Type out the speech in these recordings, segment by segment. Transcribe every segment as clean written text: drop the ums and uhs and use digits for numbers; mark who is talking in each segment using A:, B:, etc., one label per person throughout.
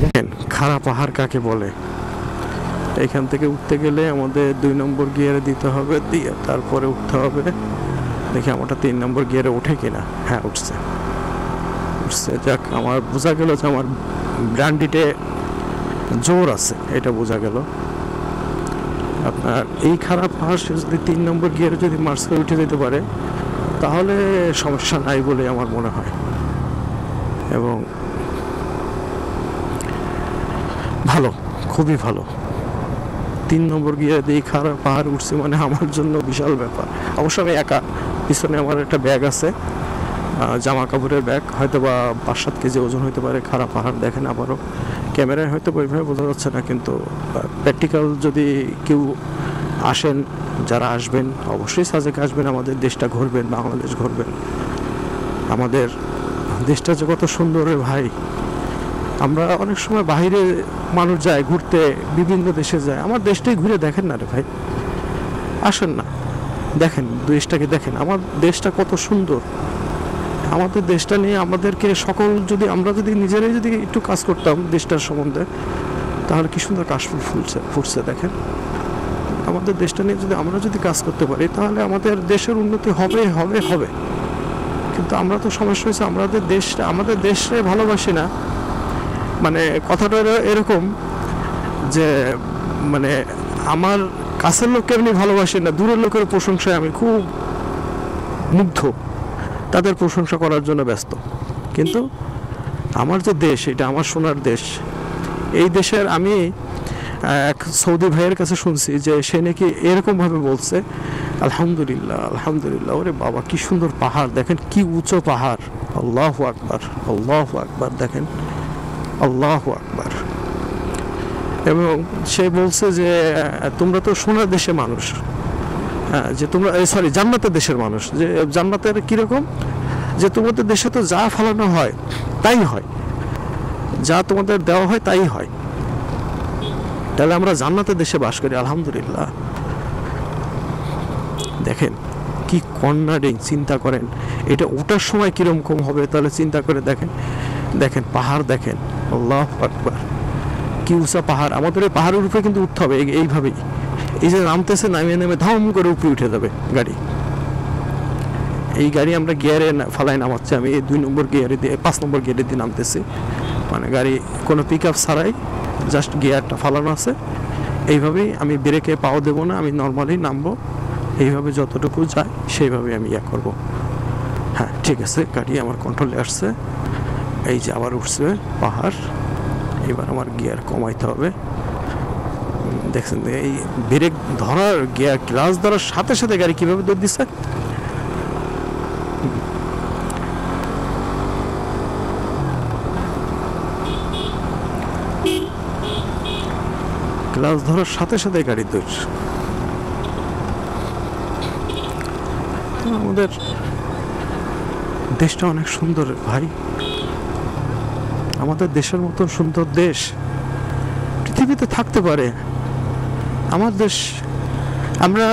A: দেখেন খাড়া পাহাড় কাকে বলে। এখান থেকে উঠতে গেলে আমাদের 2 নম্বর গিয়ারে দিতে হবে, দিয়ে তারপরে উঠতে হবে। দেখি আমারটা 3 নম্বর গিয়ারে ওঠে কিনা। হ্যাঁ উঠছে। যাক, আমার বোঝা গেল যে আমার ব্র্যান্ডিতে জোর আছে, এটা বোঝা গেল। আপনার এই খারাপ পাহাড় সে যদি 3 নম্বর গিয়ারে যদি মার্চ করে উঠে যেতে পারে তাহলে সমস্যা নাই বলে আমার মনে হয়। এবং ভালো, খুবই ভালো। 3 নম্বর গিয়ারে দিয়ে খারাপ পাহাড় উঠছে মানে আমার জন্য বিশাল ব্যাপার। অবশ্য আমি একা, পিছনে আমার একটা ব্যাগ আছে, জামা কাপড়ের ব্যাগ, হয়তো বা 5-7 কেজি ওজন হতে পারে। খারাপ পাহাড় দেখেন, আবারও ক্যামেরায় হয়তো ওইভাবে বোঝা যাচ্ছে না, কিন্তু প্র্যাকটিক্যাল যদি কেউ আসেন, যারা আসবেন অবশ্যই সাজেকে আসবেন, আমাদের দেশটা ঘুরবেন, বাংলাদেশ ঘুরবেন। আমাদের দেশটা যে কত সুন্দর রে ভাই। আমরা অনেক সময় বাইরে মানুষ যায় ঘুরতে, বিভিন্ন দেশে যায়, আমার দেশটাই ঘুরে দেখেন না রে ভাই। আসেন না, দেখেন দেশটাকে, দেখেন আমার দেশটা কত সুন্দর। আমাদের দেশটা নিয়ে আমাদেরকে সকল যদি আমরা যদি নিজেরাই যদি একটু কাজ করতাম দেশটার সম্বন্ধে, তাহলে কি সুন্দর কাশফুল ফুটছে দেখেন। আমাদের দেশটা নিয়ে যদি আমরা যদি কাজ করতে পারি তাহলে আমাদের দেশের উন্নতি হবে হবে হবে। কিন্তু আমরা তো সমস্যা হয়েছে, আমাদের দেশে ভালোবাসি না। মানে কথাটা এরকম যে মানে আমার কাছের লোককে এমনি ভালোবাসি না, দূরের লোকের প্রশংসায় আমি খুব মুগ্ধ, তাদের প্রশংসা করার জন্য ব্যস্ত। কিন্তু আমার যে দেশ, এটা আমার সোনার দেশ। এই দেশের আমি এক সৌদি ভাইয়ের কাছে শুনছি যে সে নাকি এরকমভাবে বলছে, আলহামদুলিল্লাহ আলহামদুলিল্লাহ, ওরে বাবা কি সুন্দর পাহাড় দেখেন, কি উঁচু পাহাড়, আল্লাহু আকবার আল্লাহু আকবার, দেখেন আল্লাহু আকবার। এবং সে বলছে যে তোমরা তো সোনার দেশে মানুষ, যে তোমরা জান্নাতের দেশের মানুষ। যে জান্নাতের কীরকম, যে তোমাদের দেশে তো যা ফলানো হয় তাই হয়, যা তোমাদের দেওয়া হয় তাই হয়। তাহলে আমরা জান্নাতের দেশে বাস করি, আলহামদুলিল্লাহ। দেখেন কি কর্নারিং, চিন্তা করেন এটা ওঠার সময় কীরকম হবে, তাহলে চিন্তা করে দেখেন। দেখেন পাহাড়, দেখেন আল্লাহু আকবার, কি উঁচা পাহাড়। আমাদের এই পাহাড়ের উপরে কিন্তু উঠতে হবে এইভাবেই। এই যে নামতেছে, নামিয়ে নেমে ধাম করে উপরে উঠে যাবে গাড়ি। এই গাড়ি আমরা গিয়ারে ফালাই নামাচ্ছি, আমি এই 2 নম্বর গিয়ারে দিয়ে 5 নম্বর গিয়ারে দিয়ে নামতেছি। মানে গাড়ি কোনো পিক আপ ছাড়াই, জাস্ট গিয়ারটা ফালানো আছে। এইভাবেই আমি ব্রেকে পাও দেবো না, আমি নর্মালি নামবো। এইভাবে যতটুকু যায় সেইভাবে আমি করব। হ্যাঁ ঠিক আছে, গাড়ি আমার কন্ট্রোলে আসছে। এই যে আবার উঠছে পাহাড়, এবার আমার গিয়ার কমাইতে হবে। দেখছেন এই ব্রেক ধরার, গিয়ার ক্লাচ ধরার সাথে সাথে গাড়ি কীভাবে দৌড় দিচ্ছে। ক্লাচ ধরার সাথে সাথে গাড়ি দৌড়। আমাদের দেশটা অনেক সুন্দর ভাই। আমাদের দেশের মতো সুন্দর দেশ পৃথিবীতে থাকতে পারে। আমার দেশ, আমরা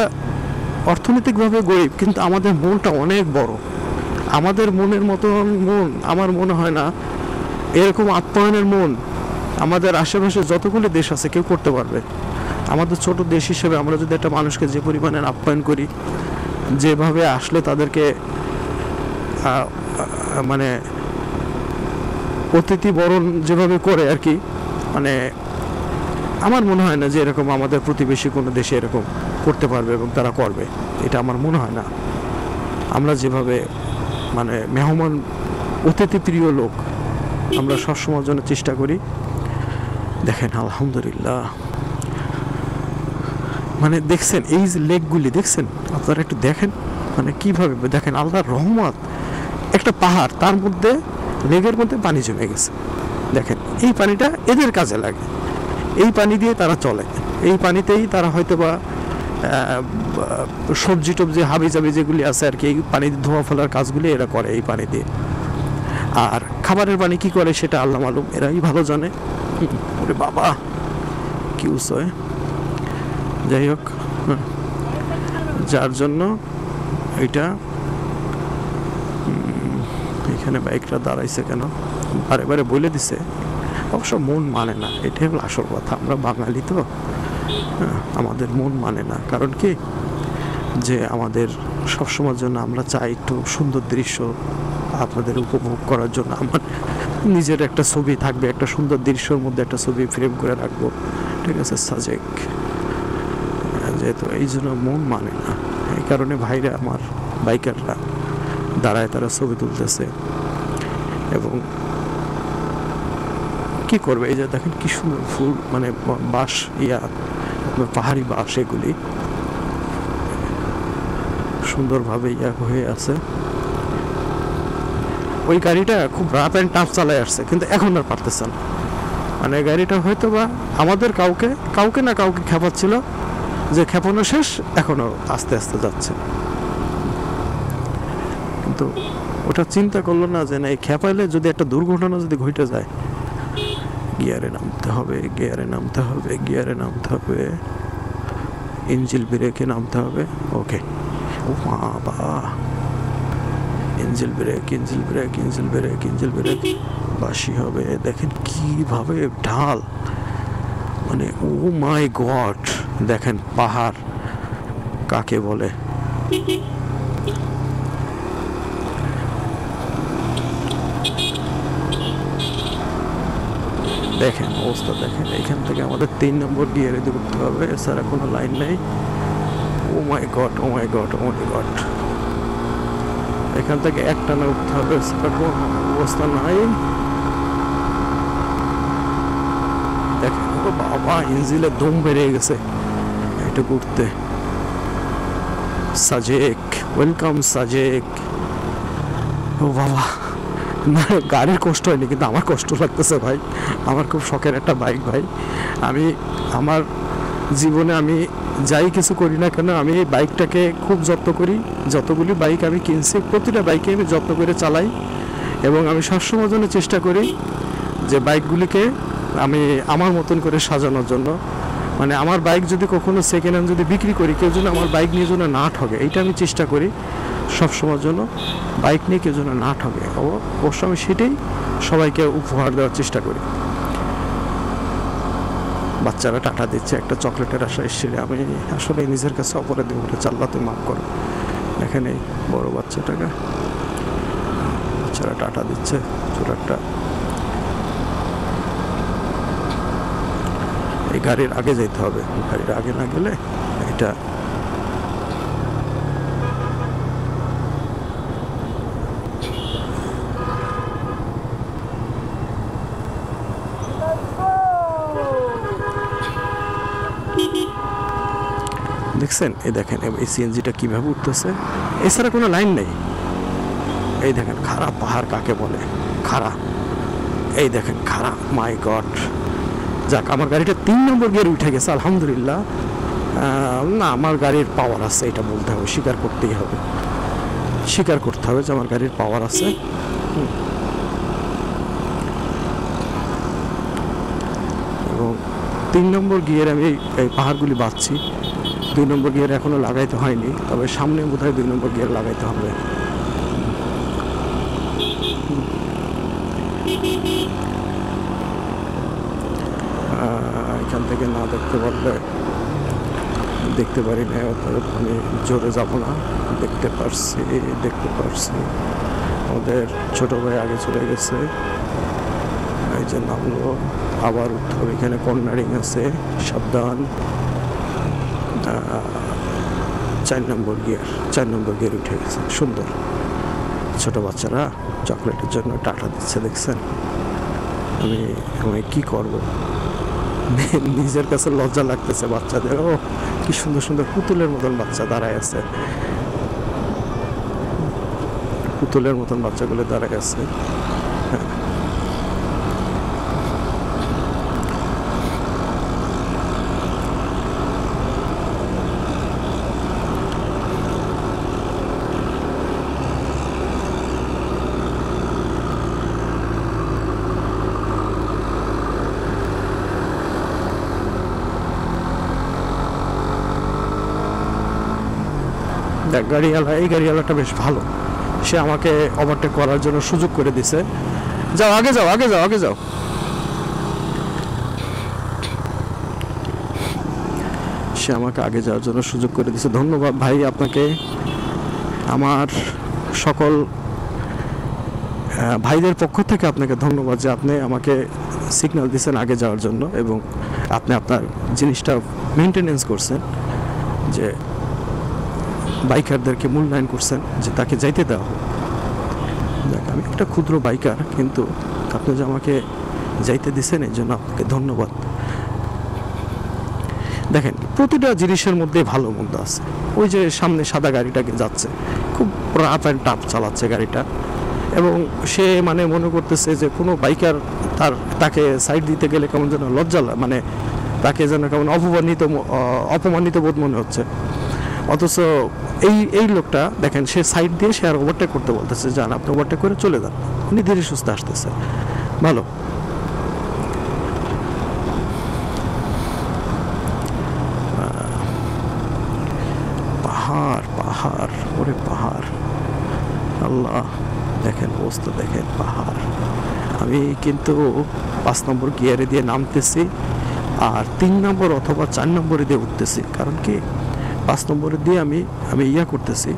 A: অর্থনৈতিকভাবে গরিব, কিন্তু আমাদের মনটা অনেক বড়। আমাদের মনের মতন মন আমার মনে হয় না এরকম আপ্যায়নের মন আমাদের আশেপাশে যতগুলি দেশ আছে কেউ করতে পারবে। আমাদের ছোট দেশ হিসেবে আমরা যদি একটা মানুষকে যে পরিমাণে আপ্যায়ন করি, যেভাবে আসলে তাদেরকে মানে অতিথি বরণ যেভাবে করে আর কি, মানে আমার মনে হয় না যে এরকম আমাদের প্রতিবেশী কোনো দেশে এরকম করতে পারবে এবং তারা করবে, এটা আমার মনে হয় না। আমরা যেভাবে মানে মেহমান অতিথি প্রিয় লোক, আমরা সবসময়ের জন্য চেষ্টা করি। দেখেন আলহামদুলিল্লাহ, মানে দেখছেন এই যে লেকগুলি দেখছেন আপনারা, একটু দেখেন মানে কিভাবে, দেখেন আল্লাহর রহমত। একটা পাহাড়, তার মধ্যে লেকের মধ্যে পানি জমে গেছে। দেখেন এই পানিটা এদের কাজে লাগে, এই পানি দিয়ে তারা চলে, এই পানিতেই তারা হয়তো বা সবজি টবজি হাবি জাবি যেগুলি আছে আর কি, এই পানি ধোয়া ফেলার কাজগুলি এরা করে এই পানি দিয়ে। আর খাবারের পানি কি করে সেটা আল্লাহ মালুম, এরাই ভালো জানে। ওরে বাবা কি উৎসয়। যাই হোক, যার জন্য এটা এখানে বাইকটা দাঁড়াইছে কেন, বারে বারে বলে দিছে অবশ্য মন মানে না, এটাই হলো আসল কথা। আমরা বাঙালি তো, আমাদের মন মানে না। কারণ কি, যে আমাদের সবসময়ের জন্য আমরা চাই একটু সুন্দর দৃশ্য আপনাদের উপভোগ করার জন্য। আমার নিজের একটা ছবি থাকবে, একটা সুন্দর দৃশ্যের মধ্যে একটা ছবি ফ্রেম করে রাখবো, ঠিক আছে, সাজেক। যেহেতু এই জন্য মন মানে না, এই কারণে ভাইরা আমার বাইকাররা দাঁড়ায়, তারা ছবি তুলতেছে। এবং কি করবে, এই যে দেখেন কি সুন্দর ফুল, মানে বাঁশ, পাহাড়ি বাঁশ, এগুলি সুন্দরভাবে হয়ে আছে। ওই গাড়িটা খুব রাফ অ্যান্ড টাফ চালায় আসছে, কিন্তু এখন আর পারতেছে না। মানে গাড়িটা হয়তো বা আমাদের কাউকে না কাউকে খেপাচ্ছিল, যে খেপানো শেষ, এখনো আস্তে আস্তে যাচ্ছে। কিন্তু ওটা চিন্তা করলো না যে না, এই খেপাইলে যদি একটা দুর্ঘটনা যদি ঘটে যায়, গিয়ারে নামতে হবে, ইঞ্জিল ব্রেকে নামতে হবে। ওকে, ও বাবা, ইঞ্জিল ব্রেক বাসি হবে। দেখেন কিভাবে ঢাল, মানে ও মাই গড। দেখেন পাহাড় কাকে বলে। দেখেন অবস্থা, দেখেন এখান থেকে আমাদের 3 নম্বর গিয়ারে ঢুকতে হবে, এছাড়া কোনো লাইন নেই। ও মাই গড। এখান থেকে একটানা উঠতে হবে, এছাড়া কোনো অবস্থা নাই। দেখেন ও বাবা, ইঞ্জিলে দম বেড়ে গেছে এটুকু উঠতে। সাজেক, ওয়েলকাম সাজেক। ও বাবা, না গাড়ির কষ্ট হয়নি, কিন্তু আমার কষ্ট লাগতেছে ভাই। আমার খুব শখের একটা বাইক ভাই। আমি আমার জীবনে আমি যাই কিছু করি না কেন, আমি এই বাইকটাকে খুব যত্ন করি। যতগুলি বাইক আমি কিনছি, প্রতিটা বাইকে আমি যত্ন করে চালাই। এবং আমি সবসময় জন্য চেষ্টা করি যে বাইকগুলিকে আমি আমার মতন করে সাজানোর জন্য। মানে আমার বাইক যদি কখনো সেকেন্ড হ্যান্ড যদি বিক্রি করি, কেউ যেন আমার বাইক নিয়ে যেন না ঠকে, এইটা আমি চেষ্টা করি সবসময়ের জন্য। বাইক নিয়ে কেউ যেন না ঠকে, অবশ্য আমি সেটাই সবাইকে উপহার দেওয়ার চেষ্টা করি। বাচ্চারা টাটা দিচ্ছে, একটা চকলেটের আশা এসে আমি আসলে নিজের কাছে অপরাধী বলে চাল্লাতে মাফ করো। এখানে বড় বাচ্চারা টাটা দিচ্ছে, ছোট একটা। এই গাড়ির আগে যেতে হবে, গাড়ির আগে না গেলে এটা দেখছেন। এই দেখেন এই সিএনজিটা কিভাবে উঠতেছে, এছাড়া কোনো লাইন নেই। এই দেখেন খারাপ পাহাড় কাকে বলে, খারাপ। এই দেখেন খারাপ, মাই গড। যাক, আমার গাড়িটা 3 নম্বর গিয়ারে উঠে গেছে, আলহামদুলিল্লাহ। না, আমার গাড়ির পাওয়ার আছে, এটা বলতে হবে, স্বীকার করতে হবে যে আমার গাড়ির পাওয়ার আছে। এবং 3 নম্বর গিয়ারে আমি এই পাহাড়গুলি বাঁচছি। 2 নম্বর গিয়ার এখনো লাগাইতে হয়নি, তবে সামনে বোধহয় 2 নম্বর গিয়ার লাগাইতে হবে। এখান থেকে না দেখতে পারলে দেখতে পারি না, আমি জোরে যাব না। দেখতে পারছি আমাদের ছোট ভাই আগে চলে গেছে। এই যে নামলো, আবার উঠতে হবে। এখানে কর্নারিং আছে, সাবধান। 4 নম্বর গিয়ার উঠে গেছে, সুন্দর। ছোট বাচ্চারা চকলেটের জন্য টাটা দিচ্ছে, দেখছেন। আমি কি করব, নিজের কাছে লজ্জা লাগতেছে বাচ্চাদের। ও কি সুন্দর সুন্দর পুতুলের মতন বাচ্চা দাঁড়ায় আছে, বাচ্চাগুলো দাঁড়ায় আছে। এই গাড়িওয়ালাটা বেশ ভালো, সে আমাকে ওভারটেক করার জন্য সুযোগ করে দিছে। যাও, আগে যাও। সে আমাকে আগে যাওয়ার জন্য সুযোগ করে দিয়েছে। ধন্যবাদ ভাই আপনাকে। আমার সকল ভাইদের পক্ষ থেকে আপনাকে ধন্যবাদ যে আপনি আমাকে সিগন্যাল দিয়েছেন আগে যাওয়ার জন্য, এবং আপনি আপনার জিনিসটা মেনটেনেন্স করছেন, যে বাইকারদেরকে মূল্যায়ন করছেন যে তাকে যাইতে দেওয়া হোক। দেখ, আমি একটা ক্ষুদ্র বাইকার, কিন্তু আপনি যে আমাকে যাইতে দিয়েছেন এই জন্য আপনাকে ধন্যবাদ। দেখেন, প্রতিটা জিনিসের মধ্যে ভালো মন্দ আছে। ওই যে সামনে সাদা গাড়িটাকে যাচ্ছে, খুব রাফ অ্যান্ড টাফ চালাচ্ছে গাড়িটা, এবং সে মানে মনে করতেছে যে কোনো বাইকার তাকে সাইড দিতে গেলে কেমন যেন লজ্জা, মানে তাকে যেন কেমন অপমানিত বোধ মনে হচ্ছে। অথচ এই লোকটা দেখেন, সে সাইড দিয়ে সে আর ওভারটেক করতে বলতেছে, যান আপনি ওভারটেক করে চলে যান। উনি ধীরে সুস্থে আসতেছে, ভালো। পাহাড় পাহাড়, ওরে পাহাড়, আল্লাহ, দেখেন অবস্থা, দেখেন পাহাড়। আমি কিন্তু 5 নম্বর গিয়ারে দিয়ে নামতেছি, আর 3 নম্বর অথবা 4 নম্বরে দিয়ে উঠতেছি। কারণ কি, 5 নম্বরে দিয়ে আমি ইয়া করতেছি।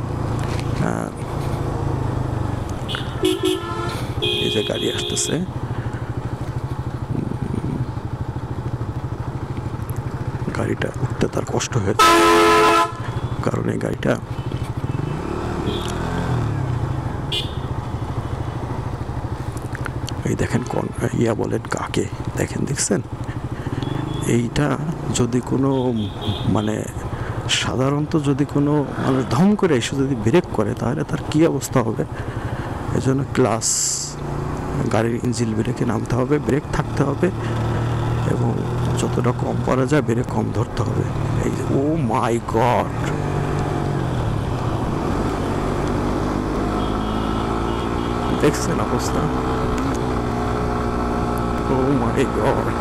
A: এই যে গাড়ি আসতেছে, গাড়িটা উঠতে তার কষ্ট হয়েছে, কারণ এই গাড়িটা এই দেখেন কোন ইয়া বলেন কাকে, দেখেন, দেখছেন? এইটা যদি কোনো মানে সাধারণত যদি কোনো মানে ধম করে এসে যদি ব্রেক করে, তাহলে তার কী অবস্থা হবে। এই জন্য ক্লাস, গাড়ির ইঞ্জিন ব্রেকে নামতে হবে, ব্রেক থাকতে হবে, এবং যতটা কম পারা যায় ব্রেক কম ধরতে হবে। এই যে, ও মাই গড, দেখছেন অবস্থা? ও মাই গড,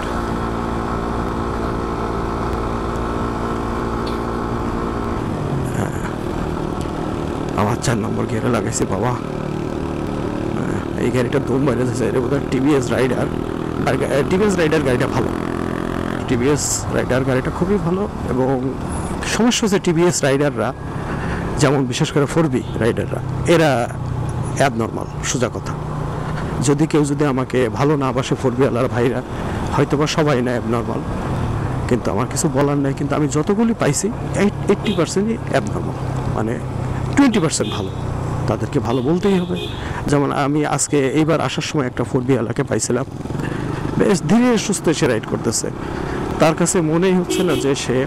A: আমার 4 নম্বর গিয়ারে লাগাইছে বাবা। এই গাড়িটা দম বাইরে যাচ্ছে, এটা বোধহয় টিভিএস রাইডার। আর টিভিএস রাইডার গাড়িটা ভালো, টিভিএস রাইডার গাড়িটা খুবই ভালো। এবং সমস্যা হচ্ছে টিভিএস রাইডাররা, যেমন বিশেষ করে 4B রাইডাররা, এরা অ্যাবনর্মাল, সোজা কথা। যদি কেউ যদি আমাকে ভালো না বাসে, 4B ওয়ালার ভাইরা, হয়তো বা সবাই না অ্যাবনর্মাল, কিন্তু আমার কিছু বলার নাই। কিন্তু আমি যতগুলি পাইছি 80%ই অ্যাবনর্মাল, মানে 20% ভালো। তাদেরকে ভালো বলতেই হবে। যেমন আমি আজকে এইবার আসার সময় একটা 4B ওয়ালাকে পাইছিলাম, বেশ ধীরে সুস্থে সে রাইড করতেছে। তার কাছে মনেই হচ্ছে না যে সে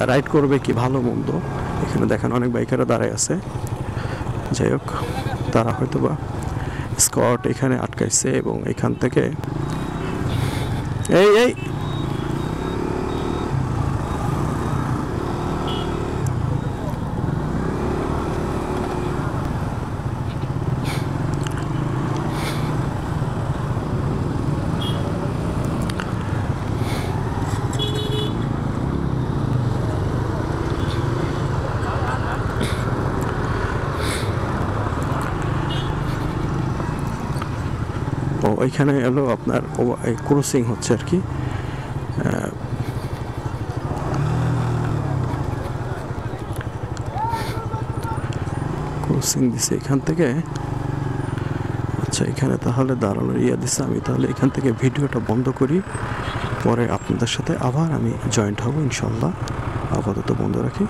A: রাইড করবে কি ভালো মন্দ। এখানে দেখেন অনেক বাইকাররা দাঁড়ায় আছে, যাই হোক, তারা হয়তো বা স্কট এখানে আটকাইছে, এবং এখান থেকে এই ওইখানে এলো আপনার ক্রসিং হচ্ছে আর কি। ক্রসিং দিছে এখান থেকে। আচ্ছা, এখানে তাহলে দাঁড়ানোর ইয়া দিছে। আমি তাহলে এখান থেকে ভিডিওটা বন্ধ করি, পরে আপনাদের সাথে আবার আমি জয়েন্ট হব ইনশাল্লাহ। আপাতত বন্ধ রাখি।